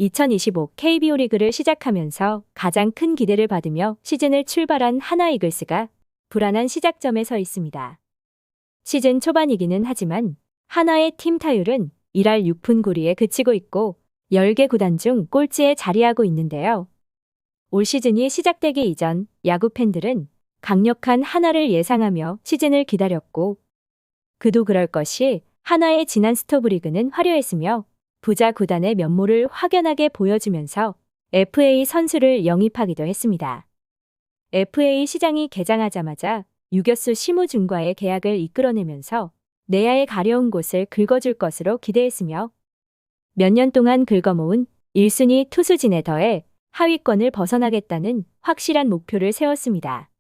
2025 KBO 리그를 시작하면서 가장 큰 기대를 받으며 시즌을 출발한 하나 이글스가 불안한 시작점에 서 있습니다. 시즌 초반이기는 하지만 하나의 팀 타율은 1할 6푼 9리에 그치고 있고 10개 구단 중 꼴찌에 자리하고 있는데요. 올 시즌이 시작되기 이전 야구 팬들은 강력한 하나를 예상하며 시즌을 기다렸고 그도 그럴 것이 하나의 지난 스토브리그는 화려했으며 부자 구단의 면모를 확연하게 보여주면서 FA 선수를 영입하기도 했습니다. FA 시장이 개장하자마자 유격수 심우준과의 계약을 이끌어내면서 내야의 가려운 곳을 긁어줄 것으로 기대했으며 몇 년 동안 긁어모은 1순위 투수진에 더해 하위권을 벗어나겠다는 확실한 목표를 세웠습니다.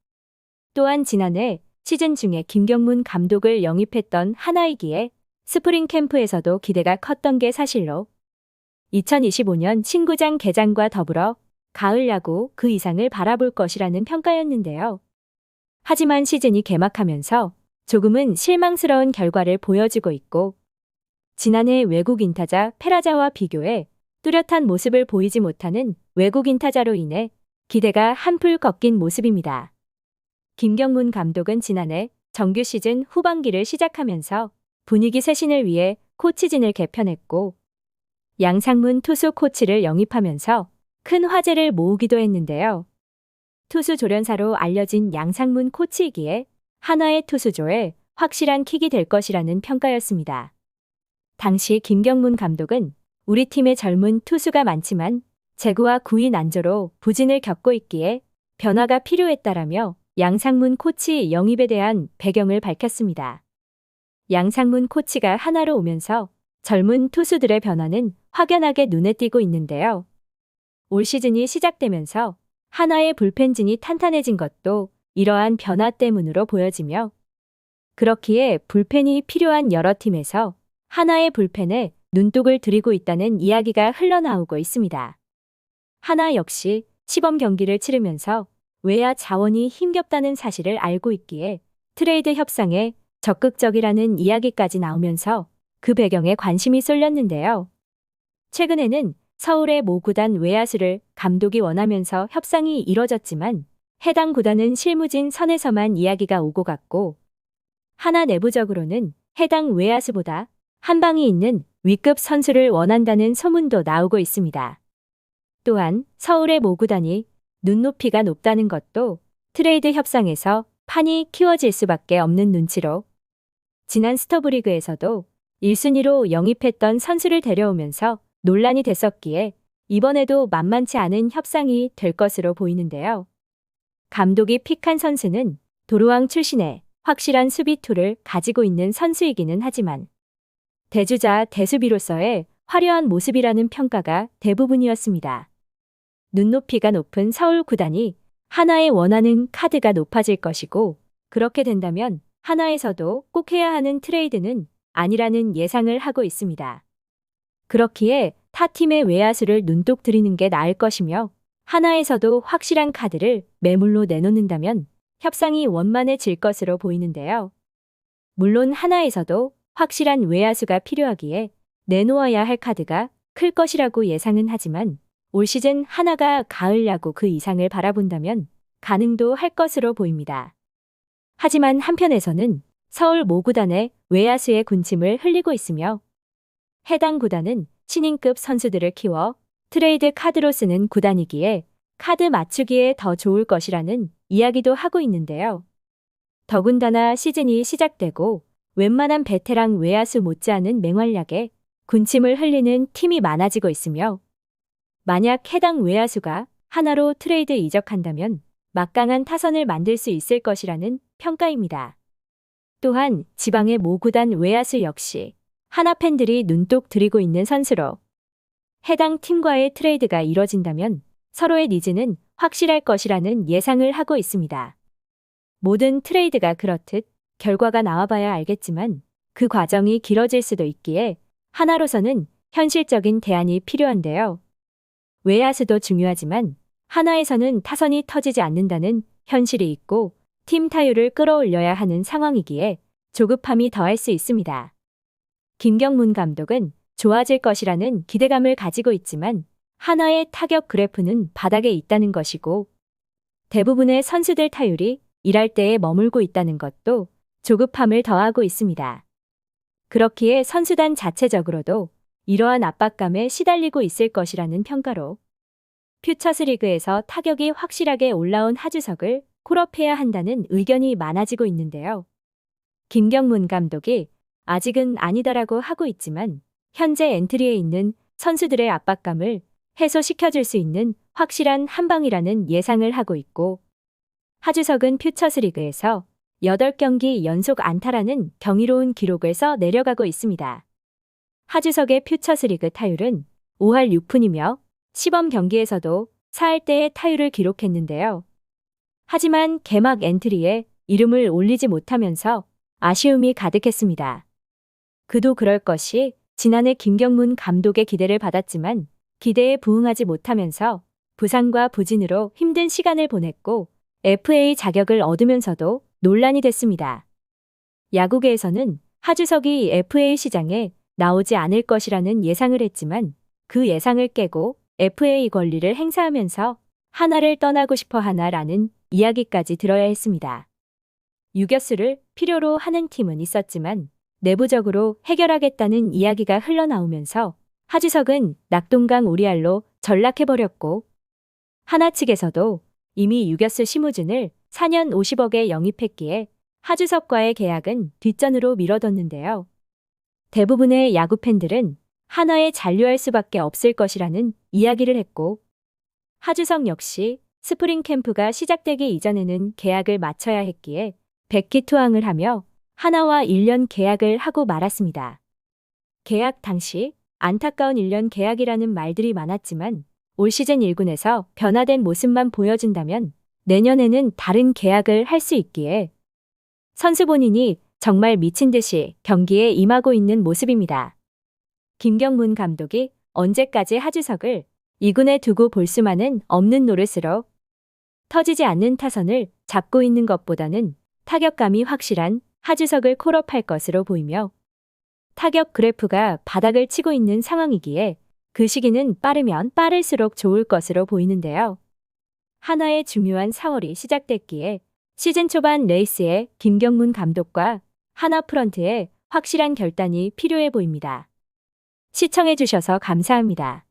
또한 지난해 시즌 중에 김경문 감독을 영입했던 하나이기에 스프링 캠프에서도 기대가 컸던 게 사실로 2025년 신구장 개장과 더불어 가을 야구 그 이상을 바라볼 것이라는 평가였는데요. 하지만 시즌이 개막하면서 조금은 실망스러운 결과를 보여주고 있고 지난해 외국인 타자 페라자와 비교해 뚜렷한 모습을 보이지 못하는 외국인 타자로 인해 기대가 한풀 꺾인 모습입니다. 김경문 감독은 지난해 정규 시즌 후반기를 시작하면서 분위기 쇄신을 위해 코치진을 개편했고 양상문 투수 코치를 영입하면서 큰 화제를 모으기도 했는데요. 투수 조련사로 알려진 양상문 코치이기에 하나의 투수조에 확실한 킥이 될 것이라는 평가였습니다. 당시 김경문 감독은 우리 팀에 젊은 투수가 많지만 제구와 구위 난조로 부진을 겪고 있기에 변화가 필요했다라며 양상문 코치 영입에 대한 배경을 밝혔습니다. 양상문 코치가 하나로 오면서 젊은 투수들의 변화는 확연하게 눈에 띄고 있는데요. 올 시즌이 시작되면서 하나의 불펜진이 탄탄해진 것도 이러한 변화 때문으로 보여지며 그렇기에 불펜이 필요한 여러 팀에서 하나의 불펜에 눈독을 들이고 있다는 이야기가 흘러나오고 있습니다. 하나 역시 시범 경기를 치르면서 외야 자원이 힘겹다는 사실을 알고 있기에 트레이드 협상에 적극적이라는 이야기까지 나오면서 그 배경에 관심이 쏠렸는데요. 최근에는 서울의 모 구단 외야수를 감독이 원하면서 협상이 이뤄졌지만 해당 구단은 실무진 선에서만 이야기가 오고 갔고 하나 내부적으로는 해당 외야수보다 한 방이 있는 위급 선수를 원한다는 소문도 나오고 있습니다. 또한 서울의 모 구단이 눈높이가 높다는 것도 트레이드 협상에서 판이 키워질 수밖에 없는 눈치로 지난 스토브리그에서도 1순위로 영입했던 선수를 데려오면서 논란이 됐었기에 이번에도 만만치 않은 협상이 될 것으로 보이는데요. 감독이 픽한 선수는 도루왕 출신의 확실한 수비투를 가지고 있는 선수이기는 하지만 대주자 대수비로서의 화려한 모습이라는 평가가 대부분이었습니다. 눈높이가 높은 서울 구단이 하나의 원하는 카드가 높아질 것이고 그렇게 된다면 하나에서도 꼭 해야 하는 트레이드는 아니라는 예상을 하고 있습니다. 그렇기에 타 팀의 외야수를 눈독 들이는 게 나을 것이며 하나에서도 확실한 카드를 매물로 내놓는다면 협상이 원만해질 것으로 보이는데요. 물론 하나에서도 확실한 외야수가 필요하기에 내놓아야 할 카드가 클 것이라고 예상은 하지만 올 시즌 하나가 가을 야구 그 이상을 바라본다면 가능도 할 것으로 보입니다. 하지만 한편에서는 서울 모 구단의 외야수의 군침을 흘리고 있으며 해당 구단은 신인급 선수들을 키워 트레이드 카드로 쓰는 구단이기에 카드 맞추기에 더 좋을 것이라는 이야기도 하고 있는데요. 더군다나 시즌이 시작되고 웬만한 베테랑 외야수 못지않은 맹활약에 군침을 흘리는 팀이 많아지고 있으며 만약 해당 외야수가 하나로 트레이드 이적한다면 막강한 타선을 만들 수 있을 것이라는 평가입니다. 또한 지방의 모 구단 외야수 역시 하나 팬들이 눈독 들이고 있는 선수로 해당 팀과의 트레이드가 이뤄진다면 서로의 니즈는 확실할 것이라는 예상을 하고 있습니다. 모든 트레이드가 그렇듯 결과가 나와봐야 알겠지만 그 과정이 길어질 수도 있기에 하나로서는 현실적인 대안이 필요한데요. 외야수도 중요하지만 하나에서는 타선이 터지지 않는다는 현실이 있고 팀 타율을 끌어올려야 하는 상황이기에 조급함이 더할 수 있습니다. 김경문 감독은 좋아질 것이라는 기대감을 가지고 있지만 하나의 타격 그래프는 바닥에 있다는 것이고 대부분의 선수들 타율이 일할 때에 머물고 있다는 것도 조급함을 더하고 있습니다. 그렇기에 선수단 자체적으로도 이러한 압박감에 시달리고 있을 것이라는 평가로 퓨처스리그에서 타격이 확실하게 올라온 하주석을 콜업해야 한다는 의견이 많아지고 있는데요. 김경문 감독이 아직은 아니다라고 하고 있지만 현재 엔트리에 있는 선수들의 압박감을 해소시켜줄 수 있는 확실한 한방이라는 예상을 하고 있고 하주석은 퓨처스리그에서 8경기 연속 안타라는 경이로운 기록을 써 내려가고 있습니다. 하주석의 퓨처스리그 타율은 5할 6푼이며 시범 경기에서도 4할대의 타율을 기록했는데요. 하지만 개막 엔트리에 이름을 올리지 못하면서 아쉬움이 가득했습니다. 그도 그럴 것이 지난해 김경문 감독의 기대를 받았지만 기대에 부응하지 못하면서 부상과 부진으로 힘든 시간을 보냈고 FA 자격을 얻으면서도 논란이 됐습니다. 야구계에서는 하주석이 FA 시장에 나오지 않을 것이라는 예상을 했지만 그 예상을 깨고 FA 권리를 행사하면서 하나를 떠나고 싶어 하나라는 이야기까지 들어야 했습니다. 유격수를 필요로 하는 팀은 있었지만 내부적으로 해결하겠다는 이야기가 흘러나오면서 하주석은 낙동강 오리알로 전락해버렸고 하나 측에서도 이미 유격수 심우준을 4년 50억에 영입했기에 하주석과의 계약은 뒷전으로 미뤄뒀는데요. 대부분의 야구 팬들은 하나에 잔류할 수밖에 없을 것이라는 이야기를 했고 하주석 역시 스프링 캠프가 시작되기 이전에는 계약을 마쳐야 했기에 백기투항을 하며 하나와 1년 계약을 하고 말았습니다. 계약 당시 안타까운 1년 계약이라는 말들이 많았지만 올 시즌 1군에서 변화된 모습만 보여준다면 내년에는 다른 계약을 할 수 있기에 선수 본인이 정말 미친 듯이 경기에 임하고 있는 모습입니다. 김경문 감독이 언제까지 하주석을 2군에 두고 볼 수만은 없는 노릇으로 터지지 않는 타선을 잡고 있는 것보다는 타격감이 확실한 하주석을 콜업할 것으로 보이며 타격 그래프가 바닥을 치고 있는 상황이기에 그 시기는 빠르면 빠를수록 좋을 것으로 보이는데요. 하나의 중요한 4월이 시작됐기에 시즌 초반 레이스에 김경문 감독과 하나 프런트에 확실한 결단이 필요해 보입니다. 시청해 주셔서 감사합니다.